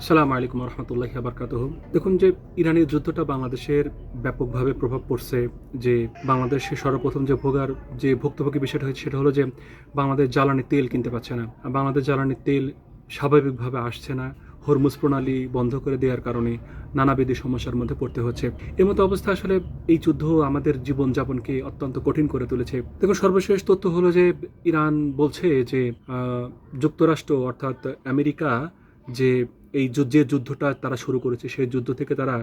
আসসালামু আলাইকুম রহমতুল্লাহি বারকাতুহু। দেখুন যে ইরানের যুদ্ধটা বাংলাদেশের ব্যাপকভাবে প্রভাব পড়ছে। যে বাংলাদেশে সর্বপ্রথম যে ভুক্তভোগী বিষয়টা হয়েছে সেটা হলো যে বাংলাদেশ জ্বালানি তেল কিনতে পারছে না। বাংলাদেশ জ্বালানি তেল স্বাভাবিকভাবে আসছে না। হরমুজ প্রণালী বন্ধ করে দেওয়ার কারণে নানাবিধ সমস্যার মধ্যে পড়তে হচ্ছে। এর মতো অবস্থা আসলে এই যুদ্ধ আমাদের জীবনযাপনকে অত্যন্ত কঠিন করে তুলেছে। দেখুন, সর্বশেষ তথ্য হলো যে ইরান বলছে যে যুক্তরাষ্ট্র অর্থাৎ আমেরিকা যে যে যুদ্ধটা তারা শুরু করেছে সেই যুদ্ধ থেকে তারা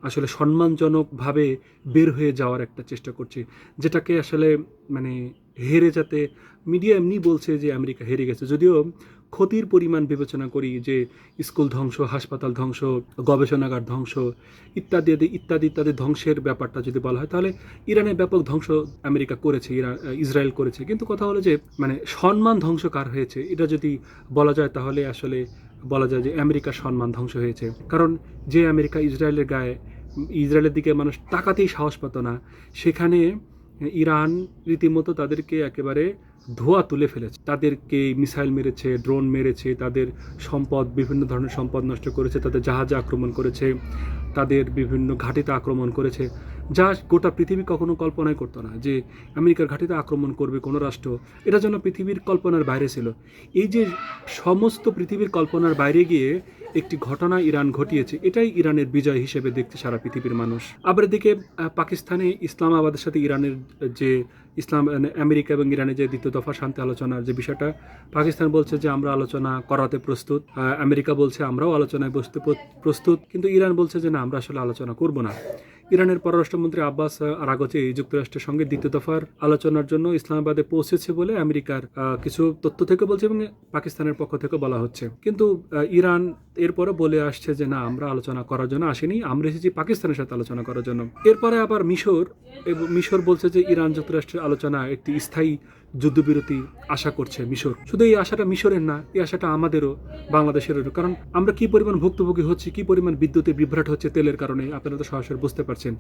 আসলে সম্মানজনকভাবে বের হয়ে যাওয়ার একটা চেষ্টা করছে, যেটাকে আসলে মানে হেরে যাতে মিডিয়া এমনি বলছে যে আমেরিকা হেরে গেছে, যদিও ক্ষতির পরিমাণ বিবেচনা করি যে স্কুল ধ্বংস, হাসপাতাল ধ্বংস, গবেষণাগার ধ্বংস ইত্যাদি ইত্যাদি ইত্যাদি ধ্বংসের ব্যাপারটা যদি বলা হয় তাহলে ইরানের ব্যাপক ধ্বংস আমেরিকা করেছে, ইসরায়েল করেছে। কিন্তু কথা হলো যে মানে সম্মান ধ্বংস কার হয়েছে এটা যদি বলা যায় তাহলে আসলে বলা যায় যে আমেরিকার সম্মান ধ্বংস হয়েছে। কারণ যে আমেরিকা ইসরায়েলের দিকে মানুষ তাকাতেই সাহস পেত না, সেখানে ইরান রীতিমতো তাদেরকে একেবারে ধোয়া তুলে ফেলেছে। তাদেরকে মিসাইল মেরেছে, ড্রোন মেরেছে, তাদের বিভিন্ন ধরনের সম্পদ নষ্ট করেছে, তাদের জাহাজে আক্রমণ করেছে, তাদের বিভিন্ন ঘাঁটিতে আক্রমণ করেছে, যা গোটা পৃথিবী কখনো কল্পনাই করতো না যে আমেরিকার ঘাঁটিতে আক্রমণ করবে কোনো রাষ্ট্র। এটা যেন পৃথিবীর কল্পনার বাইরে ছিল। এই যে সমস্ত পৃথিবীর কল্পনার বাইরে গিয়ে একটি ঘটনা ইরান ঘটিয়েছে, এটাই ইরানের বিজয় হিসেবে দেখছে সারা পৃথিবীর মানুষ। আবার এদিকে পাকিস্তানে ইসলামাবাদের সাথে ইরানের যে আমেরিকা এবং ইরানের যে দ্বিতীয় দফা শান্তি আলোচনার যে বিষয়টা, পাকিস্তান বলছে যে আমরা আলোচনা করাতে প্রস্তুত, আমেরিকা বলছে আমরাও আলোচনায় বসতে প্রস্তুত, কিন্তু ইরান বলছে যে না, আমরা আসলে আলোচনা করব না। ইরানের পররাষ্ট্রমন্ত্রী আব্বাস আরাগচি যুক্তরাষ্ট্রের সঙ্গে দ্বিতীয় দফার আলোচনার জন্য ইসলামাবাদে পৌঁছেছে বলে আমেরিকার কিছু তথ্য থেকে বলছে এবং পাকিস্তানের পক্ষ থেকে বলা হচ্ছে। কিন্তু ইরান এরপরে বলে আসছে যে না, আমরা আলোচনা করার জন্য আসিনি, আমরা এসেছি পাকিস্তানের সাথে আলোচনা করার জন্য। এরপরে আবার মিশর বলছে যে ইরান যুক্তরাষ্ট্রের আলোচনা একটি স্থায়ী যুদ্ধবিরতি আশা করছে মিশর। শুধু এই আশাটা মিশরের না, এই আশাটা আমাদেরও, বাংলাদেশেরও। কারণ আমরা কি পরিমাণ ভুক্তভোগী হচ্ছি, কি পরিমাণ বিদ্যুতে বিভ্রাট হচ্ছে তেলের কারণে, আপনারা তো সরাসরি বুঝতে পারছেন।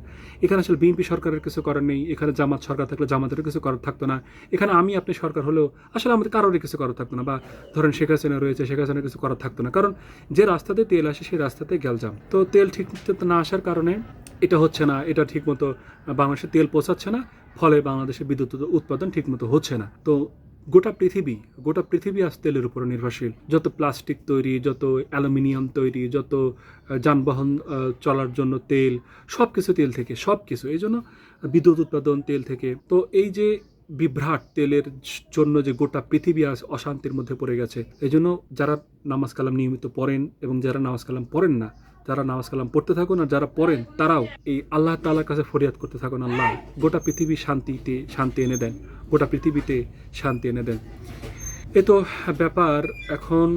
এখানে আসলে বিএনপি সরকারের কিছু করার নেই, এখানে জামাত সরকার থাকলে জামাতেরও কিছু করার থাকতো না, এখানে আপনি সরকার হলেও আসলে আমাদের কারোরই কিছু করার থাকতো না, বা ধরেন শেখ হাসিনা রয়েছে, শেখ হাসিনার কিছু করার থাকতো না। কারণ যে রাস্তাতে তেল আসে সেই রাস্তাতে গ্যালজাম। তো তেল ঠিক না আসার কারণে এটা হচ্ছে না, এটা ঠিকমতো বাংলাদেশে তেল পৌঁছাচ্ছে না, ফলে বাংলাদেশের বিদ্যুৎ উৎপাদন ঠিকমতো হচ্ছে না। তো গোটা পৃথিবী আজ তেলের উপর নির্ভরশীল। যত প্লাস্টিক তৈরি, যত অ্যালুমিনিয়াম তৈরি, যত যানবাহন চলার জন্য তেল, সব কিছু তেল থেকে, সব কিছু। এই জন্য বিদ্যুৎ উৎপাদন তেল থেকে। তো এই যে বিভ্রাট তেলের জন্য যে গোটা পৃথিবী আজ অশান্তির মধ্যে পড়ে গেছে, এই জন্য যারা নামাজ কালাম নিয়মিত পড়েন এবং যারা নামাজ কালাম পড়েন না, যারা নামাজ কালাম পড়তে থাকুন, আর যারা পড়েন তারাও এই আল্লাহ তাআলার কাছে ফরিয়াদ করতে থাকুন, আল্লাহ গোটা পৃথিবী শান্তি এনে দেন, গোটা পৃথিবীতে শান্তি এনে দেন। এ তো ব্যাপার। এখন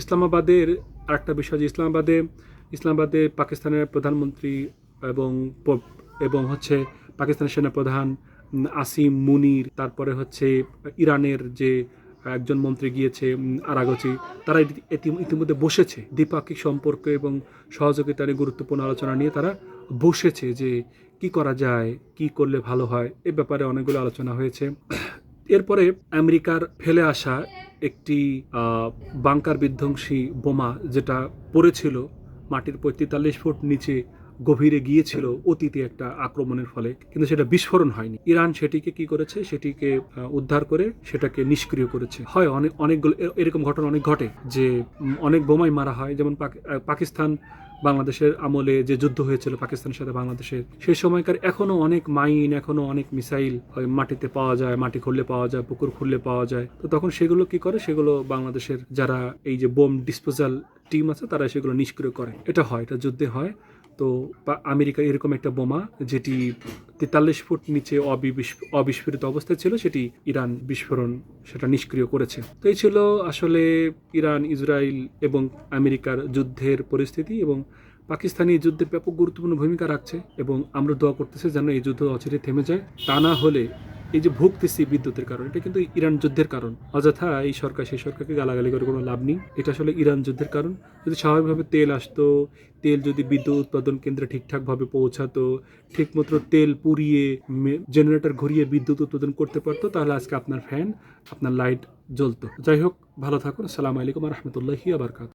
ইসলামাবাদের আরেকটা বিষয়, যে ইসলামাবাদে পাকিস্তানের প্রধানমন্ত্রী এবং এবং হচ্ছে পাকিস্তানের সেনাপ্রধান আসিম মুনির, তারপরে হচ্ছে ইরানের যে একজন মন্ত্রী গিয়েছে আরাগচি, তারা ইতিমধ্যে বসেছে দ্বিপাক্ষিক সম্পর্ক এবং সহযোগিতা নিয়ে গুরুত্বপূর্ণ আলোচনা নিয়ে তারা বসেছে যে কি করা যায়, কি করলে ভালো হয়, এ ব্যাপারে অনেকগুলো আলোচনা হয়েছে। এরপরে আমেরিকার ফেলে আসা একটি বাংকার বিধ্বংসী বোমা, যেটা পড়েছিল মাটির ৪৫ ফুট নিচে গভীরে গিয়েছিল অতীতে একটা আক্রমণের ফলে, কিন্তু সেটা বিস্ফোরণ হয়নি। ইরান সেটিকে কি করেছে, সেটিকে উদ্ধার করে সেটাকে নিষ্ক্রিয় করেছে। হয় অনেকগুলো এরকম ঘটনা অনেক ঘটে যে অনেক বোমাই মারা হয়। যেমন পাকিস্তান বাংলাদেশের আমলে যে যুদ্ধ হয়েছিল পাকিস্তানের সাথে বাংলাদেশের, সেই সময়কার এখনো অনেক মাইন, এখনো অনেক মিসাইল মাটিতে পাওয়া যায়, মাটি খুললে পাওয়া যায়, পুকুর খুললে পাওয়া যায়। তো তখন সেগুলো কি করে, সেগুলো বাংলাদেশের যারা এই যে বোম ডিসপোজাল টিম আছে তারা সেগুলো নিষ্ক্রিয় করে। এটা যুদ্ধে হয়। তো আমেরিকার এরকম একটা বোমা, যেটি ৪৩ ফুট নিচে অবিস্ফোরিত অবস্থায় ছিল, সেটি ইরান সেটা নিষ্ক্রিয় করেছে। তো এই ছিল আসলে ইরান, ইসরায়েল এবং আমেরিকার যুদ্ধের পরিস্থিতি, এবং পাকিস্তানি যুদ্ধে ব্যাপক গুরুত্বপূর্ণ ভূমিকা রাখছে, এবং আমরা দোয়া করতেছি যেন এই যুদ্ধ অচিরে থেমে যায়। তা না হলে এই যে ভুগতেছি বিদ্যুতের কারণ, এটা কিন্তু ইরান যুদ্ধের কারণ। অযথা এই সরকার সেই সরকারকে গালাগালি করে কোনো লাভ নেই, এটা আসলে ইরান যুদ্ধের কারণ। যদি স্বাভাবিকভাবে তেল আসতো, তেল যদি বিদ্যুৎ উৎপাদন কেন্দ্রে ঠিকঠাকভাবে পৌঁছাতো, ঠিকমতো তেল পুড়িয়ে জেনারেটর ঘুরিয়ে বিদ্যুৎ উৎপাদন করতে পারতো, তাহলে আজকে আপনার ফ্যান, আপনার লাইট জ্বলতো। যাই হোক, ভালো থাকুন। আসসালামু আলাইকুম রহমতুল্লাহি ওয়া বারাকাতুহু।